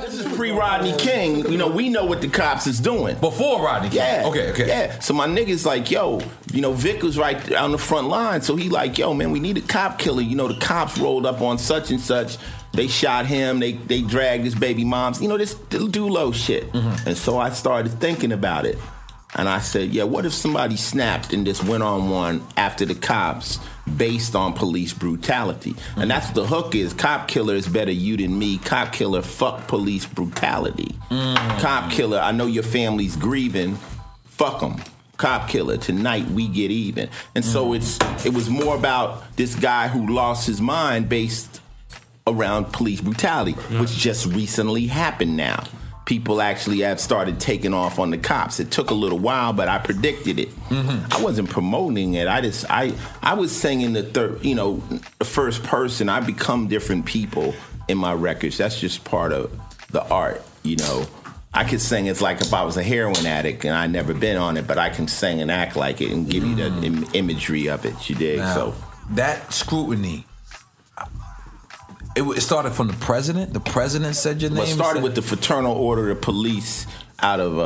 This is pre-Rodney King. You know, we know what the cops is doing. Before Rodney King? Yeah. Okay. Yeah. So my nigga's like, yo, you know, Vic was right on the front line. So he like, yo, man, we need a cop killer. You know, the cops rolled up on such and such. They shot him. They dragged his baby moms. You know, this do-low shit. Mm-hmm. And so I started thinking about it. And I said, yeah, what if somebody snapped and just went on one after the cops based on police brutality? Mm-hmm. And that's what the hook is. Cop killer is better you than me. Cop killer, fuck police brutality. Mm-hmm. Cop killer, I know your family's grieving. Fuck them. Cop killer, tonight we get even. And so it was more about this guy who lost his mind based around police brutality, which just recently happened now. People actually have started taking off on the cops. It took a little while, but I predicted it. Mm-hmm. I wasn't promoting it. I was saying the first person. I become different people in my records. That's just part of the art, you know. I could sing it's like if I was a heroin addict and I'd never been on it, but I can sing and act like it and give you the imagery of it, you dig? Now, so that scrutiny, it started from the president? The president said your name? Well, it started with the Fraternal Order of Police out of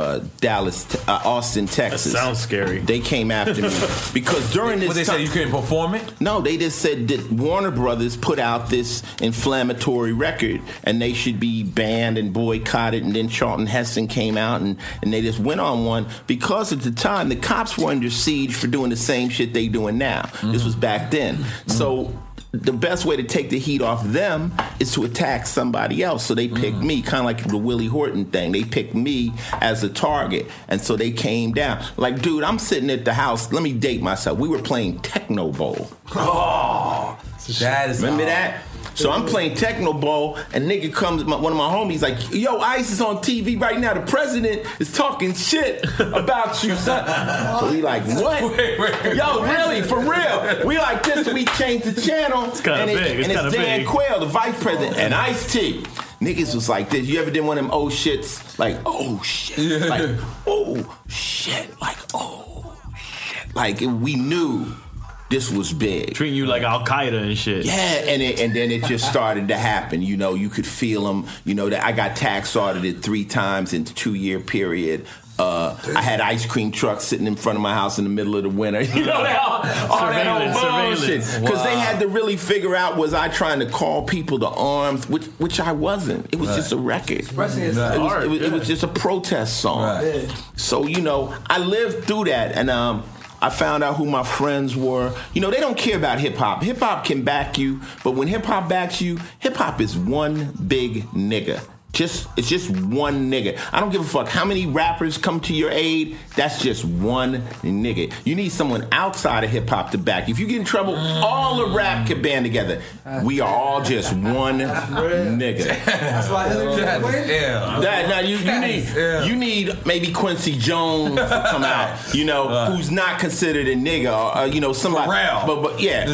Austin, Texas. That sounds scary. They came after me because during this What, they said you couldn't perform it? No, they just said that Warner Brothers put out this inflammatory record and they should be banned and boycotted. And then Charlton Heston came out and they just went on one because at the time the cops were under siege for doing the same shit they doing now. Mm-hmm. This was back then. Mm-hmm. So the best way to take the heat off them is to attack somebody else. So they picked me, kind of like the Willie Horton thing. They picked me as a target. And so they came down. Like, dude, I'm sitting at the house. Let me date myself. We were playing Techno Bowl. Oh, that is remember that? So I'm playing Techno Bowl, and nigga comes, one of my homies like, yo, Ice is on TV right now. The president is talking shit about you, son. So we like, what? Wait. Yo, really, for real. We like this, so we changed the channel. It's kind of big. And it's Dan Quayle, the vice president, and Ice-T. Niggas was like this. You ever did one of them oh shits? Like, oh shit. Yeah. Like, oh shit. Like, oh shit. Like, we knew this was big. Treating you like Al Qaeda and shit. Yeah, and then it just started to happen. You know, you could feel them. You know, that I got tax audited 3 times in a 2-year period. I had ice cream trucks sitting in front of my house in the middle of the winter. You know, all that old bullshit. Because they had to really figure out, was I trying to call people to arms, which I wasn't. It was just a record. It was just a protest song. Right. So, you know, I lived through that, and I found out who my friends were. You know, they don't care about hip-hop. Hip-hop can back you, but when hip-hop backs you, hip-hop is one big nigga. It's just one nigga. I don't give a fuck how many rappers come to your aid. That's just one nigga. You need someone outside of hip hop to back you. If you get in trouble, all the rap can band together. We are all just one nigga. That's why you need maybe Quincy Jones to come out. You know, who's not considered a nigga. Or, you know, somebody. Pharrell. But yeah.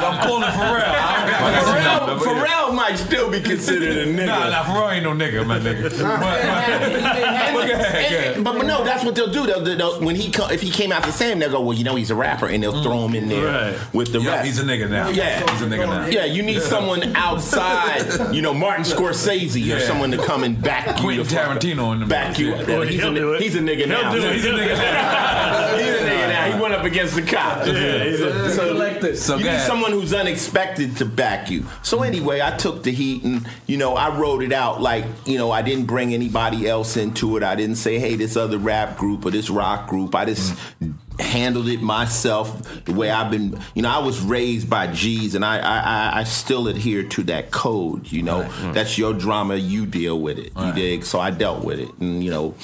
I'm pulling Pharrell. Pharrell might still be considered a nigga. Nah, Pharrell ain't no nigga, my nigga. But no, that's what they'll do. They'll if he came out the same, they'll go, well, you know, he's a rapper, and they'll throw him in there with the rest. He's a nigga now. Yeah, he's a nigga now. Yeah, you need someone outside, you know, Martin Scorsese or someone to come and back you. Quentin Tarantino in the back you. He's a nigga now. He's a nigga now. He's a nigga now. He went up against the cops. So you need someone who's unexpected to back you. So anyway, I took the heat, and you know, I wrote it out like, you know, I didn't bring anybody else into it. I didn't say, hey, this other rap group or this rock group. I just handled it myself the way I've been. You know, I was raised by G's, and I still adhere to that code. You know, that's your drama. You deal with it. You dig? So I dealt with it, and you know.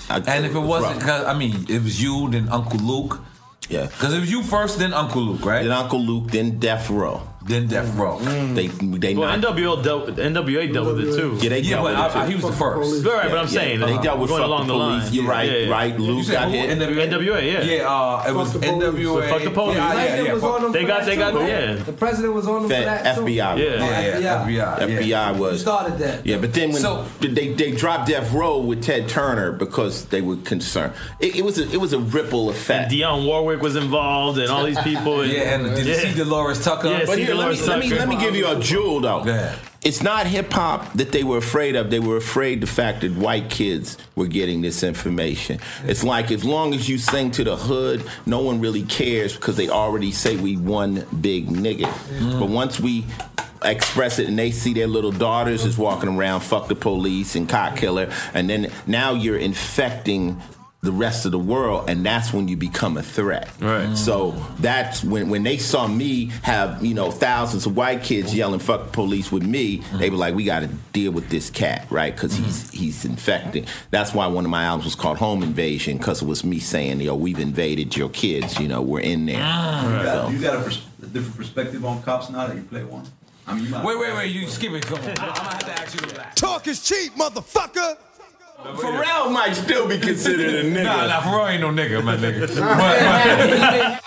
And if it wasn't, cause, I mean, it was you, then Uncle Luke. Yeah. Because it was you first, then Uncle Luke, right? Then Uncle Luke, then Death Row. Then Death Row. They NWA dealt with it too. Yeah, they dealt with it too. He was the first. Right, but I'm saying they dealt with going fuck along the the police. line. You're right, right. Luke got hit. NWA, yeah. Yeah, it was NWA. Fuck the police. They got, The president was on them for that too. FBI. FBI was. Started that. Yeah, but then when they dropped Death Row with Ted Turner because they were concerned. It was a ripple effect. And Dionne Warwick was involved, and all these people. And did you see Dolores Tucker? Yeah, but here, let me give you a jewel though. it's not hip hop that they were afraid of. They were afraid the fact that white kids were getting this information. It's like as long as you sing to the hood, no one really cares because they already say we one big nigga. But once we express it and they see their little daughters is walking around, fuck the police and cop killer, and then now you're infecting the rest of the world, and that's when you become a threat. Right. So that's when they saw me have, you know, thousands of white kids yelling "fuck the police" with me, they were like, we got to deal with this cat, right? Because he's infecting. That's why one of my albums was called Home Invasion, because it was me saying, yo, we've invaded your kids. You know, we're in there. Right. You got a different perspective on cops now that you play one. I mean, wait, you skip it. Come on. I'm gonna have to ask you that. Talk is cheap, motherfucker. Pharrell might still be considered a nigga. Nah, Pharrell ain't no nigga, my nigga.